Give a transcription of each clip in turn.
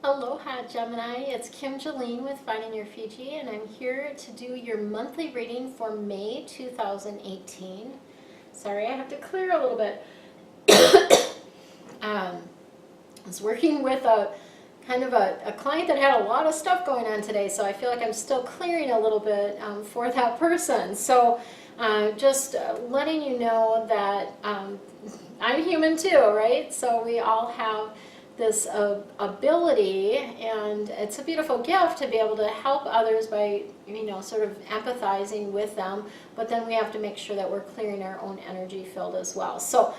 Aloha Gemini, it's Kim Jolene with Finding Your Fiji, and I'm here to do your monthly reading for May 2018. Sorry, I have to clear a little bit. I was working with a client that had a lot of stuff going on today, so I feel like I'm still clearing a little bit for that person. So just letting you know that I'm human too, right? So we all have this ability, and it's a beautiful gift to be able to help others by, sort of empathizing with them, but then we have to make sure that we're clearing our own energy field as well. So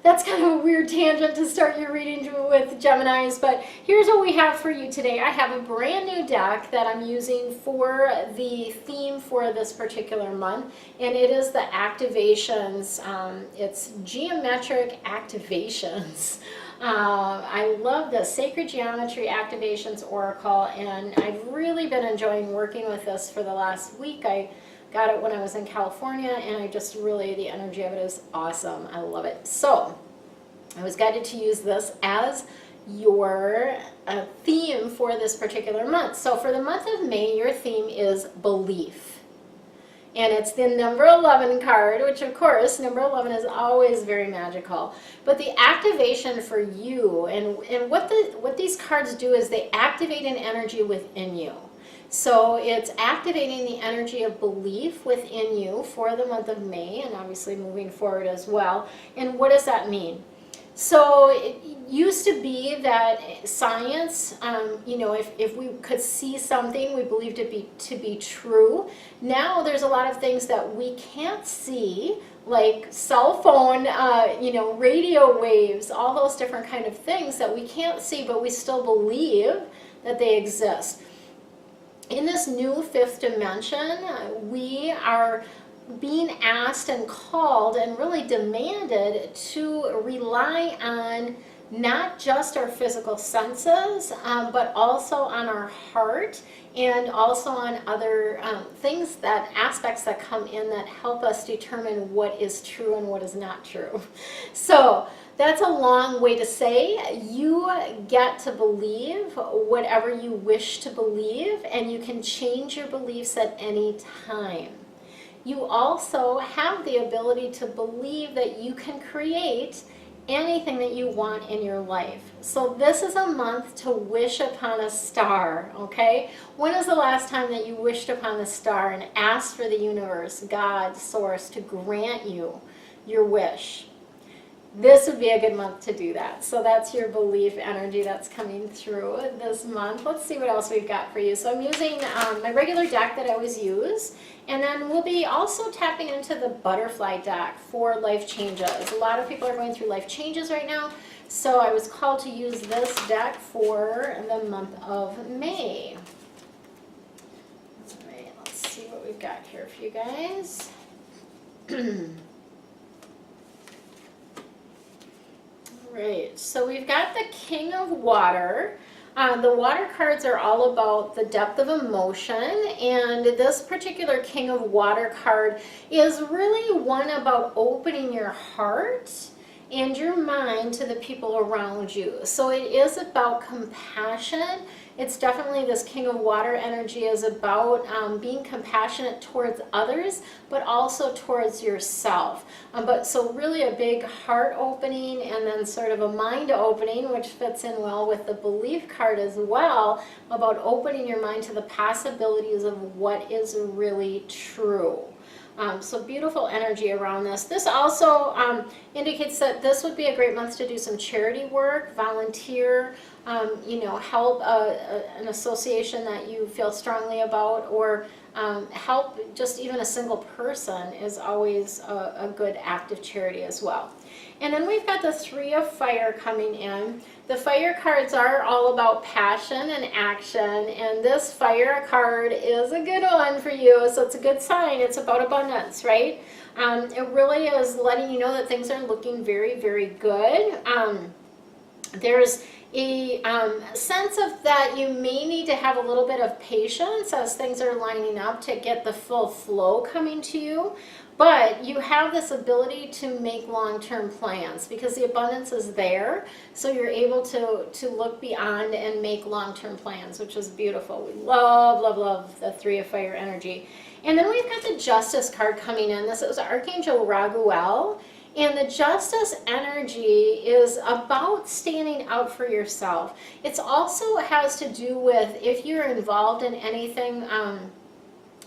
that's kind of a weird tangent to start your reading with Geminis, but here's what we have for you today. I have a brand new deck that I'm using for the theme for this particular month, and it is the activations. It's geometric activations. I love the Sacred Geometry Activations Oracle, and I've really been enjoying working with this for the last week. I got it when I was in California, and I just really, the energy of it is awesome. I love it. So I was guided to use this as your theme for this particular month. So for the month of May, your theme is belief. And it's the number 11 card, which of course, number 11 is always very magical. But the activation for you, and what these cards do is they activate an energy within you. So it's activating the energy of belief within you for the month of May, and obviously moving forward as well. And what does that mean? So it used to be that science, if we could see something, we believed it to be true. Now there's a lot of things that we can't see, like cell phone, radio waves, all those different kind of things that we can't see, but we still believe that they exist. In this new fifth dimension, we are being asked and called and really demanded to rely on not just our physical senses, but also on our heart, and also on other things, aspects that come in that help us determine what is true and what is not true. So that's a long way to say you get to believe whatever you wish to believe, and you can change your beliefs at any time. You also have the ability to believe that you can create anything that you want in your life. So this is a month to wish upon a star, okay? When is the last time that you wished upon a star and asked for the universe, God, source, to grant you your wish? This would be a good month to do that. So that's your belief energy that's coming through this month. Let's see what else we've got for you. So I'm using my regular deck that I always use, and then we'll be also tapping into the butterfly deck for life changes. A lot of people are going through life changes right now, so I was called to use this deck for the month of May. All right, let's see what we've got here for you guys. Right, so we've got the King of Water. The water cards are all about the depth of emotion, and this particular King of Water card is really one about opening your heart and your mind to the people around you. So it is about compassion. It's definitely, this King of Water energy is about being compassionate towards others, but also towards yourself. So really a big heart opening, and then sort of a mind opening, which fits in well with the belief card as well, about opening your mind to the possibilities of what is really true. So beautiful energy around this. This also indicates that this would be a great month to do some charity work, volunteer, help an association that you feel strongly about, or help just even a single person is always a good active charity as well. And then we've got the Three of Fire coming in. The fire cards are all about passion and action, and this fire card is a good one for you, so it's a good sign. It's about abundance, right? It really is letting you know that things are looking very, very good. There's a sense of that you may need to have a little bit of patience as things are lining up to get the full flow coming to you. But you have this ability to make long-term plans because the abundance is there. So you're able to look beyond and make long-term plans, which is beautiful. We love, love, love the Three of Fire energy. And then we've got the Justice card coming in. This is Archangel Raguel. And the Justice energy is about standing out for yourself. It also has to do with if you're involved in anything,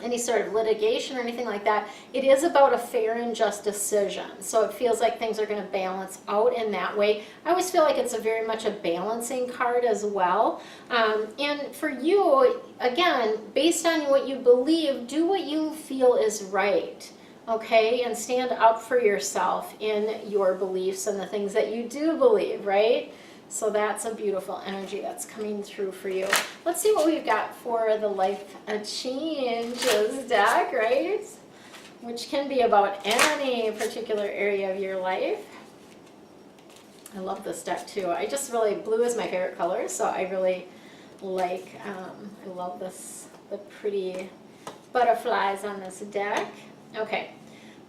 any sort of litigation or anything like that, it is about a fair and just decision. So it feels like things are going to balance out in that way. I always feel like it's a very much a balancing card as well. And for you, again, based on what you believe, do what you feel is right. Okay, and stand up for yourself in your beliefs and the things that you do believe, right? So that's a beautiful energy that's coming through for you. Let's see what we've got for the Life Changes deck, right? Which can be about any particular area of your life. I love this deck too. I just really, blue is my favorite color, so I really like, I love this, the pretty butterflies on this deck. Okay.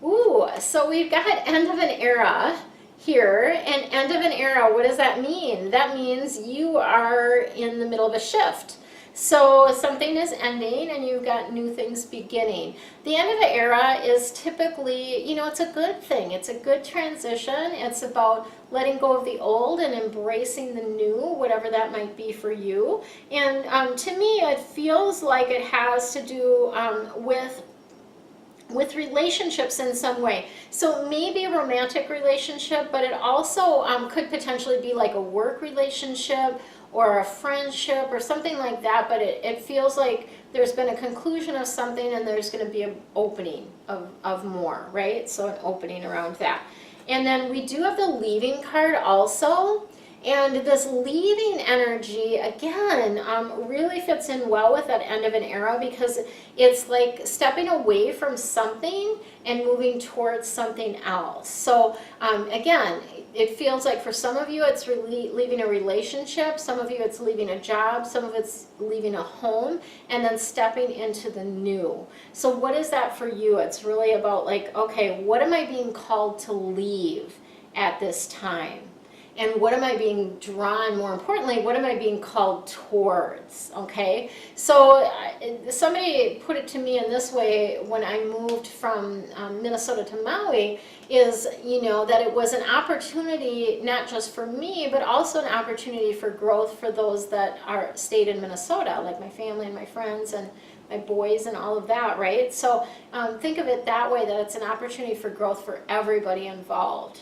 Ooh, so we've got end of an era here. And end of an era, what does that mean? That means you are in the middle of a shift. So something is ending and you've got new things beginning. The end of an era is typically, you know, it's a good thing. It's a good transition. It's about letting go of the old and embracing the new, whatever that might be for you. And to me, it feels like it has to do with relationships in some way. So maybe a romantic relationship, but it also could potentially be like a work relationship or a friendship or something like that. But it feels like there's been a conclusion of something and there's going to be an opening of more, right? So an opening around that. And then we do have the leaving card also. And this leaving energy, again, really fits in well with that end of an era because it's like stepping away from something and moving towards something else. So again, it feels like for some of you it's leaving a relationship, some of you it's leaving a job, some of it's leaving a home, and then stepping into the new. So what is that for you? It's really about like, okay, what am I being called to leave at this time? And what am I being drawn, more importantly, what am I being called towards, okay? So somebody put it to me in this way when I moved from Minnesota to Maui, is, you know, that it was an opportunity, not just for me, but also an opportunity for growth for those that stayed in Minnesota, like my family and my friends and my boys and all of that, right? So think of it that way, that it's an opportunity for growth for everybody involved.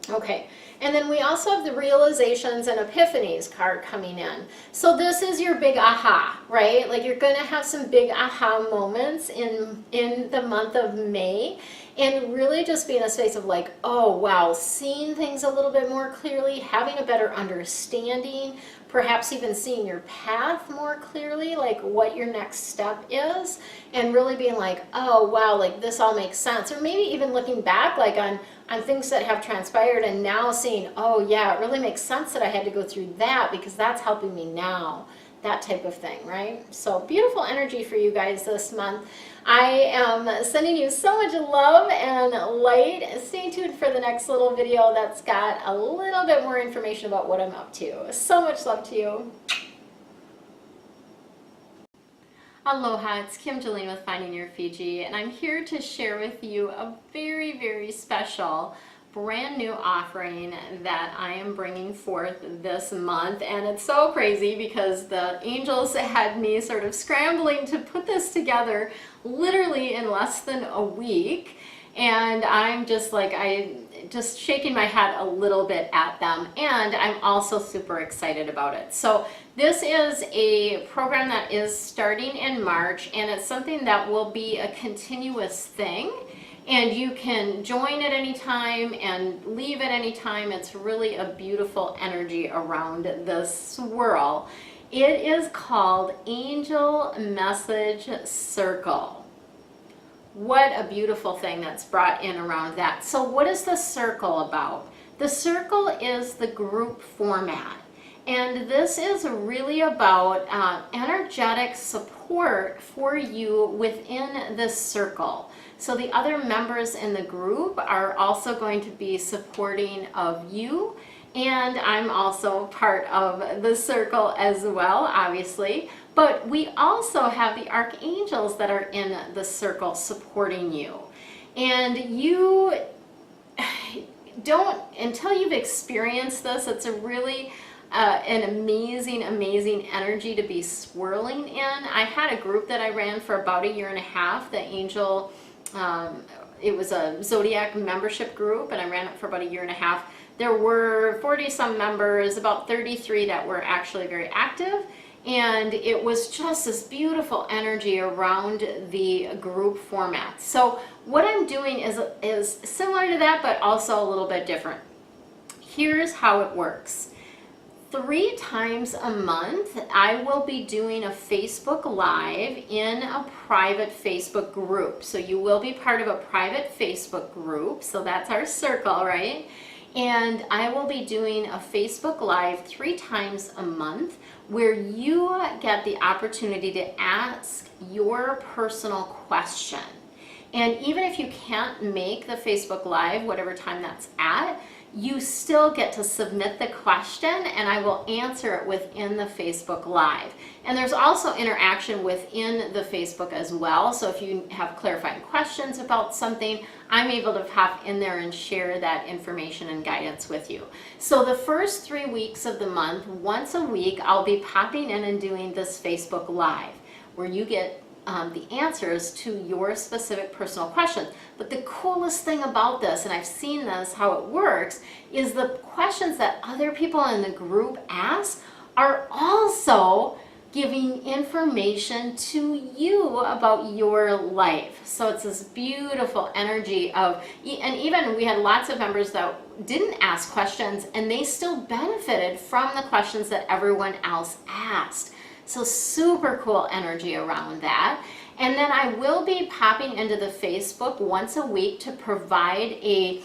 Okay, and then we also have the realizations and epiphanies card coming in. So this is your big aha, right? Like you're going to have some big aha moments in the month of May, and really just be in a space of like, oh wow, seeing things a little bit more clearly, having a better understanding, perhaps even seeing your path more clearly, like what your next step is, and really being like, oh wow, like this all makes sense. Or maybe even looking back like on things that have transpired and now seeing, oh yeah, it really makes sense that I had to go through that because that's helping me now. That type of thing, right? So beautiful energy for you guys this month. I am sending you so much love and light. Stay tuned for the next little video that's got a little bit more information about what I'm up to. So much love to you. Aloha, it's Kim Jolene with Finding Your Fiji, and I'm here to share with you a very, very special brand new offering that I am bringing forth this month. And it's so crazy because the angels had me sort of scrambling to put this together literally in less than a week. And I'm just like, just shaking my head a little bit at them. And I'm also super excited about it. So this is a program that is starting in March, and it's something that will be a continuous thing. And you can join at any time and leave at any time. It's really a beautiful energy around this swirl. It is called Angel Message Circle. What a beautiful thing that's brought in around that. So what is the circle about? The circle is the group format. And this is really about energetic support for you within this circle. So the other members in the group are also going to be supporting of you, and I'm also part of the circle as well, obviously. But we also have the archangels that are in the circle supporting you. And you don't, until you've experienced this, it's a really an amazing, amazing energy to be swirling in. I had a group that I ran for about 1.5 years, the angel, it was a Zodiac membership group, and I ran it for about 1.5 years. There were 40 some members, about 33 that were actually very active, and it was just this beautiful energy around the group format. So what I'm doing is similar to that, but also a little bit different. Here's how it works. 3 times a month, I will be doing a Facebook Live in a private Facebook group. So you will be part of a private Facebook group. So that's our circle, right? And I will be doing a Facebook Live 3 times a month where you get the opportunity to ask your personal question. And even if you can't make the Facebook Live, whatever time that's at, you still get to submit the question and I will answer it within the Facebook Live. And there's also interaction within the Facebook as well. So if you have clarifying questions about something, I'm able to pop in there and share that information and guidance with you. So the first 3 weeks of the month, once a week, I'll be popping in and doing this Facebook Live where you get the answers to your specific personal questions. But the coolest thing about this, and I've seen this, how it works, is the questions that other people in the group ask are also giving information to you about your life. So it's this beautiful energy of, and even we had lots of members that didn't ask questions and they still benefited from the questions that everyone else asked. So super cool energy around that. And then I will be popping into the Facebook once a week to provide a,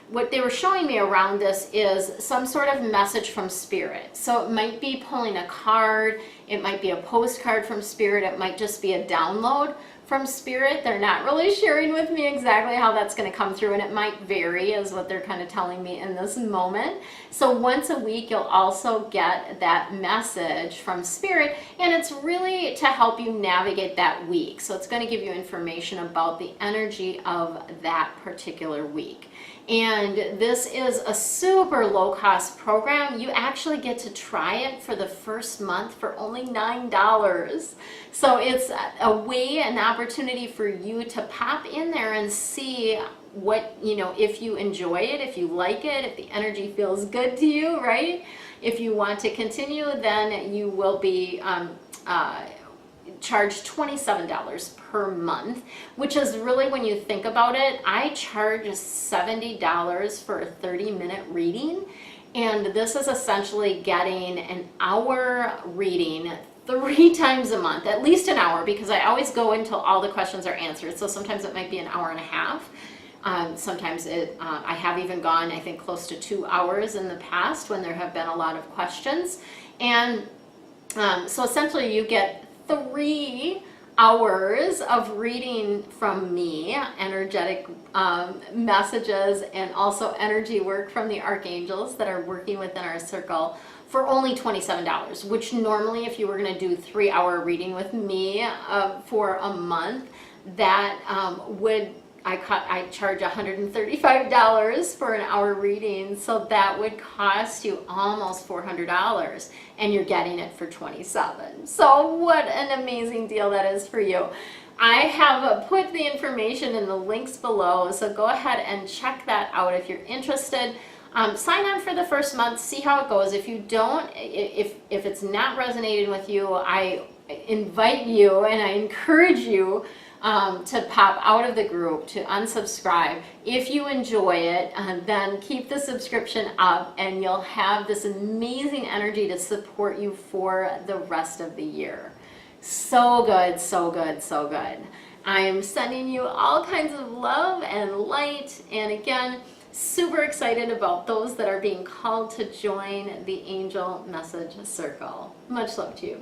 what they were showing me around this is some sort of message from Spirit. So it might be pulling a card, it might be a postcard from Spirit, it might just be a download from Spirit. They're not really sharing with me exactly how that's going to come through, and it might vary is what they're kind of telling me in this moment. So once a week you'll also get that message from Spirit, and it's really to help you navigate that week. So it's going to give you information about the energy of that particular week. And this is a super low cost program. You actually get to try it for the first month for only $9. So it's a way, an opportunity for you to pop in there and see what, you know, if you enjoy it, if you like it, if the energy feels good to you, right? If you want to continue, then you will be charged $27 per month, which is really, when you think about it, I charge $70 for a 30-minute reading, and this is essentially getting an hour reading 3 times a month, at least an hour, because I always go until all the questions are answered. So sometimes it might be an hour and a half. Sometimes I have even gone, I think, close to 2 hours in the past when there have been a lot of questions. And so essentially you get 3 hours of reading from me, energetic messages, and also energy work from the archangels that are working within our circle for only $27, which normally if you were going to do 3-hour reading with me for a month, that I charge $135 for an hour reading, so that would cost you almost $400, and you're getting it for $27. So what an amazing deal that is for you. I have put the information in the links below, so go ahead and check that out if you're interested. Sign on for the first month, see how it goes. If you don't, if it's not resonating with you, I invite you and I encourage you to pop out of the group, to unsubscribe. If you enjoy it, then keep the subscription up and you'll have this amazing energy to support you for the rest of the year. So good, so good, so good. I am sending you all kinds of love and light, and again, super excited about those that are being called to join the Angel Message Circle. Much love to you.